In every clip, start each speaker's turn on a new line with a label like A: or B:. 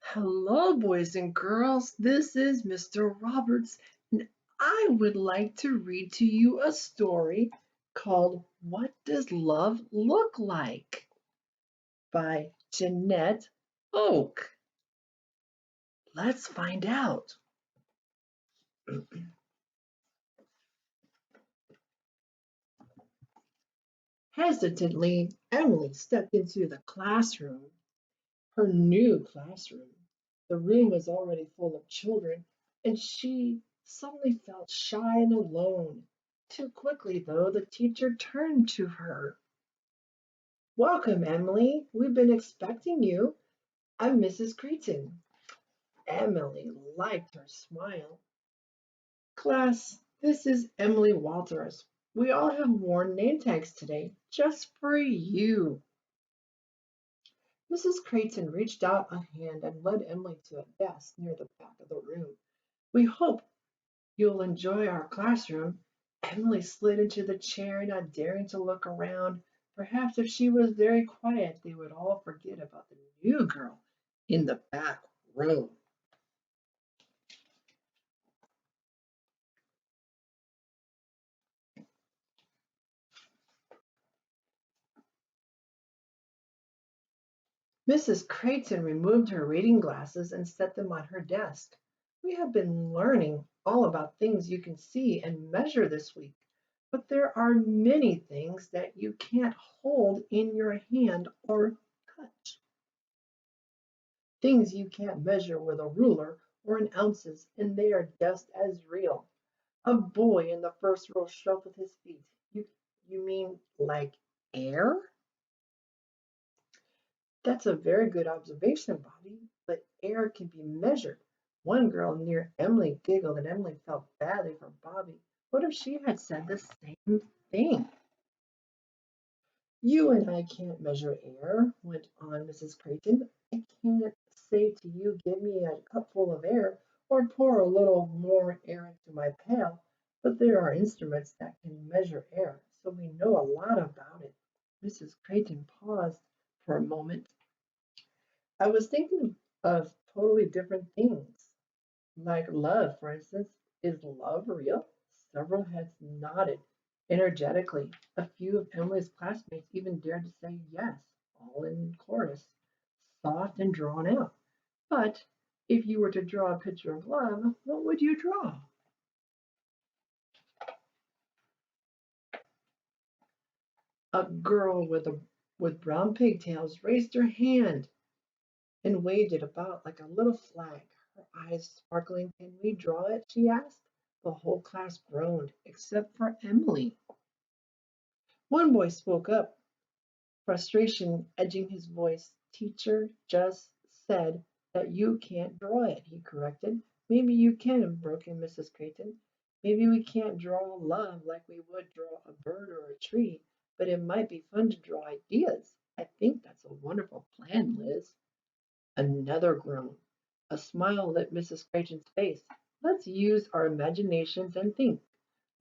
A: Hello, boys and girls. This is Mr. Roberts, and I would like to read to you a story called What Does Love Look Like by Jenette Oak. Let's find out. Hesitantly, Emily stepped into the classroom, her new classroom. The room was already full of children, and she suddenly felt shy and alone. Too quickly, though, the teacher turned to her. Welcome, Emily. We've been expecting you. I'm Mrs. Creighton. Emily liked her smile. Class, this is Emily Walters. We all have worn name tags today, just for you. Mrs. Creighton reached out a hand and led Emily to a desk near the back of the room. We hope you'll enjoy our classroom. Emily slid into the chair, not daring to look around. Perhaps if she was very quiet, they would all forget about the new girl in the back row. Mrs. Creighton removed her reading glasses and set them on her desk. We have been learning all about things you can see and measure this week, but there are many things that you can't hold in your hand or touch. Things you can't measure with a ruler or in ounces, and they are just as real. A boy in the first row shuffled his feet. You mean like air? That's a very good observation, Bobby, but air can be measured. One girl near Emily giggled, and Emily felt badly for Bobby. What if she had said the same thing? You and I can't measure air, went on Mrs. Creighton. I can't say to you, give me a cupful of air, or pour a little more air into my pail, but there are instruments that can measure air, so we know a lot about it. Mrs. Creighton paused for a moment. I was thinking of totally different things, like love, for instance. Is love real? Several heads nodded energetically. A few of Emily's classmates even dared to say yes, all in chorus, soft and drawn out. But if you were to draw a picture of love, what would you draw? A girl with brown pigtails raised her hand and waved it about like a little flag, her eyes sparkling. Can we draw it? She asked. The whole class groaned, except for Emily. One boy spoke up, frustration edging his voice. Teacher just said that you can't draw it, he corrected. Maybe you can, broke in Mrs. Creighton. Maybe we can't draw love like we would draw a bird or a tree, but it might be fun to draw ideas. I think that's a wonderful plan, Liz. Another groan. A smile lit Mrs. Creighton's face. Let's use our imaginations and think.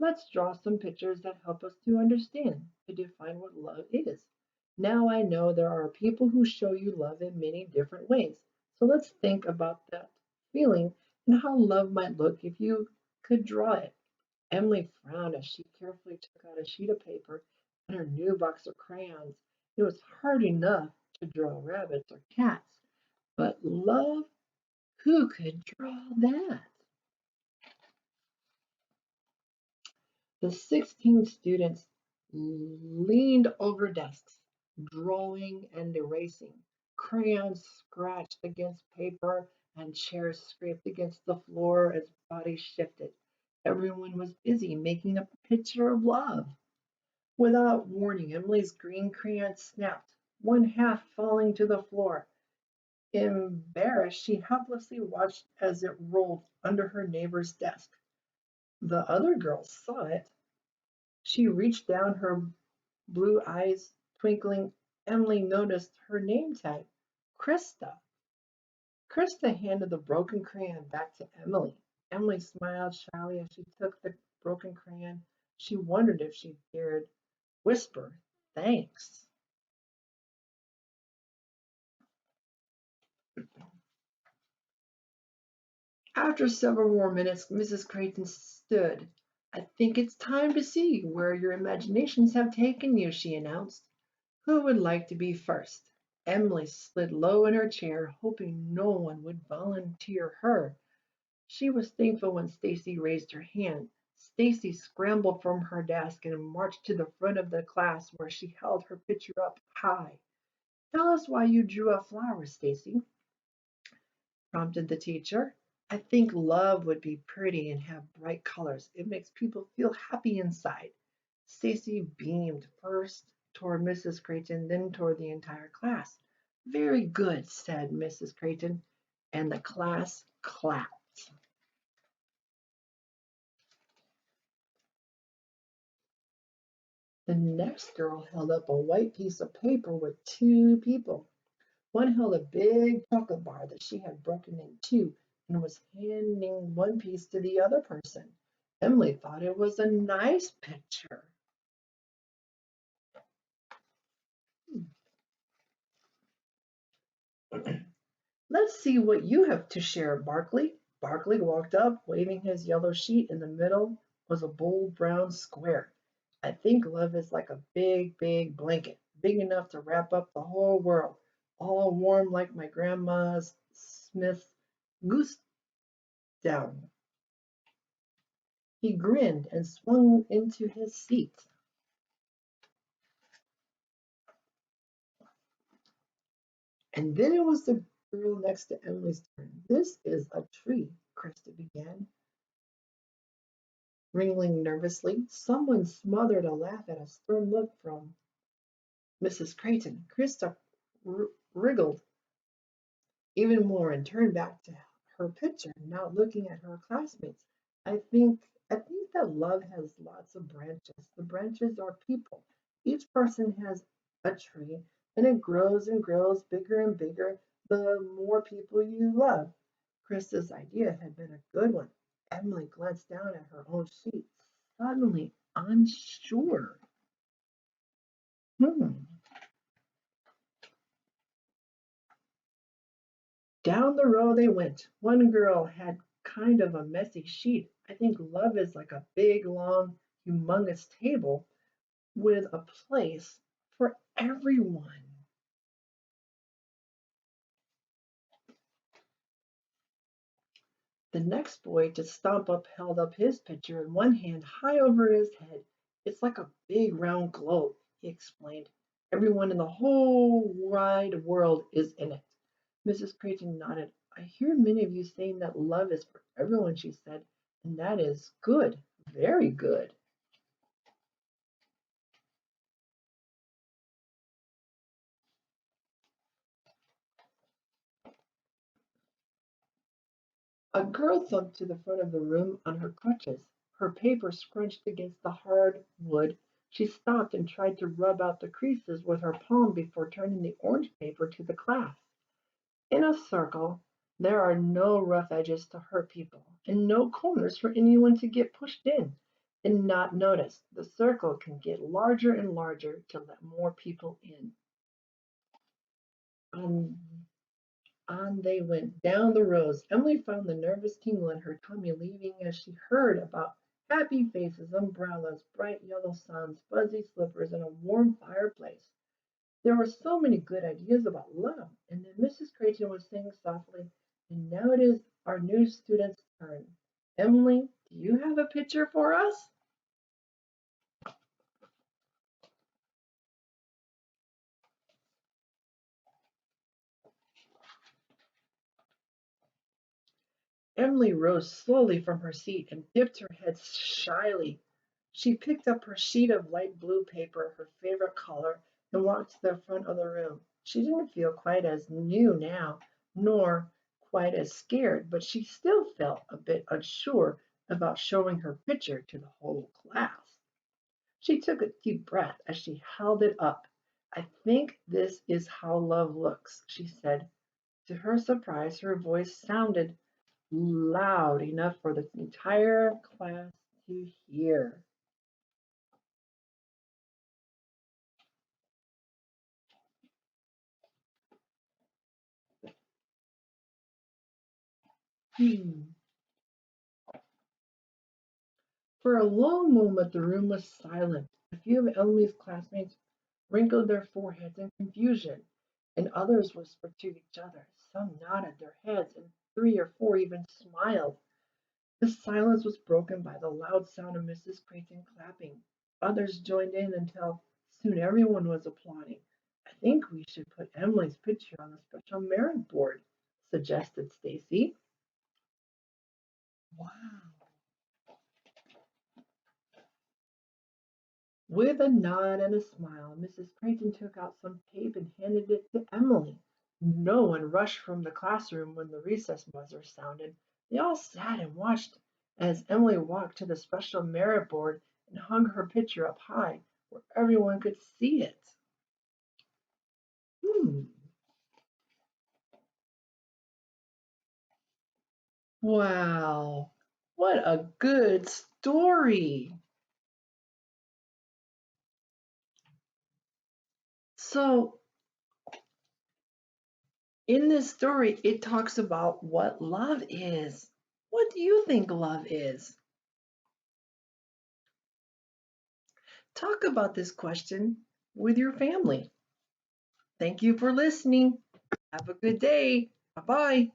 A: Let's draw some pictures that help us to understand, to define what love is. Now I know there are people who show you love in many different ways. So let's think about that feeling and how love might look if you could draw it. Emily frowned as she carefully took out a sheet of paper and her new box of crayons. It was hard enough to draw rabbits or cats, but love, who could draw that? The 16 students leaned over desks, drawing and erasing. Crayons scratched against paper and chairs scraped against the floor as bodies shifted. Everyone was busy making a picture of love. Without warning, Emily's green crayon snapped, one half falling to the floor. Embarrassed, she helplessly watched as it rolled under her neighbor's desk. The other girl saw it. She reached down, her blue eyes twinkling. Emily noticed her name tag, Krista. Krista handed the broken crayon back to Emily. Emily smiled shyly as she took the broken crayon. She wondered if she dared whisper, thanks. After several more minutes, Mrs. Creighton stood. I think it's time to see where your imaginations have taken you, she announced. Who would like to be first? Emily slid low in her chair, hoping no one would volunteer her. She was thankful when Stacy raised her hand. Stacy scrambled from her desk and marched to the front of the class where she held her picture up high. Tell us why you drew a flower, Stacy, prompted the teacher. I think love would be pretty and have bright colors. It makes people feel happy inside. Stacy beamed first toward Mrs. Creighton, then toward the entire class. Very good, said Mrs. Creighton, and the class clapped. The next girl held up a white piece of paper with two people. One held a big chocolate bar that she had broken in two and was handing one piece to the other person. Emily thought it was a nice picture. Let's see what you have to share, Barkley. Barkley walked up, waving his yellow sheet. In the middle was a bold brown square. I think love is like a big, big blanket, big enough to wrap up the whole world, all warm like my grandma's Smith's goose down. He grinned and swung into his seat. And then it was the girl next to Emily's turn. This is a tree, Krista began, wriggling nervously. Someone smothered a laugh at a stern look from Mrs. Creighton. Krista wriggled even more and turned back to her picture, now looking at her classmates. I think I think that love has lots of branches. The branches are people. Each person has a tree and it grows and grows bigger and bigger the more people you love. Krista's idea had been a good one. Emily glanced down at her own sheet, suddenly unsure. Hmm. Down the row they went. One girl had kind of a messy sheet. I think love is like a big, long, humongous table with a place for everyone. The next boy to stomp up held up his pitcher in one hand high over his head. It's like a big round globe, he explained. Everyone in the whole wide world is in it. Mrs. Creighton nodded. I hear many of you saying that love is for everyone, she said, and that is good, very good. A girl thumped to the front of the room on her crutches, her paper scrunched against the hard wood. She stopped and tried to rub out the creases with her palm before turning the orange paper to the class. In a circle, there are no rough edges to hurt people, and no corners for anyone to get pushed in and not noticed. The circle can get larger and larger to let more people in. On On they went down the rows. Emily found the nervous tingle in her tummy leaving as she heard about happy faces, umbrellas, bright yellow suns, fuzzy slippers, and a warm fireplace. There were so many good ideas about love. And then Mrs. Creighton was saying softly, and now it is our new student's turn. Emily, do you have a picture for us? Emily rose slowly from her seat and dipped her head shyly. She picked up her sheet of light blue paper, her favorite color, and walked to the front of the room. She didn't feel quite as new now, nor quite as scared, but she still felt a bit unsure about showing her picture to the whole class. She took a deep breath as she held it up. I think this is how love looks, she said. To her surprise, her voice sounded loud enough for the entire class to hear. Hmm. For a long moment the room was silent. A few of Emily's classmates wrinkled their foreheads in confusion, and others whispered to each other. Some nodded their heads, and 3 or 4 even smiled. The silence was broken by the loud sound of Mrs. Creighton clapping. Others joined in until soon everyone was applauding. I think we should put Emily's picture on the special merit board, suggested Stacy. Wow. With a nod and a smile, Mrs. Creighton took out some tape and handed it to Emily. No one rushed from the classroom when the recess buzzer sounded. They all sat and watched as Emily walked to the special merit board and hung her picture up high where everyone could see it. Hmm. Wow. What a good story. So, in this story, it talks about what love is. What do you think love is? Talk about this question with your family. Thank you for listening. Have a good day. Bye bye.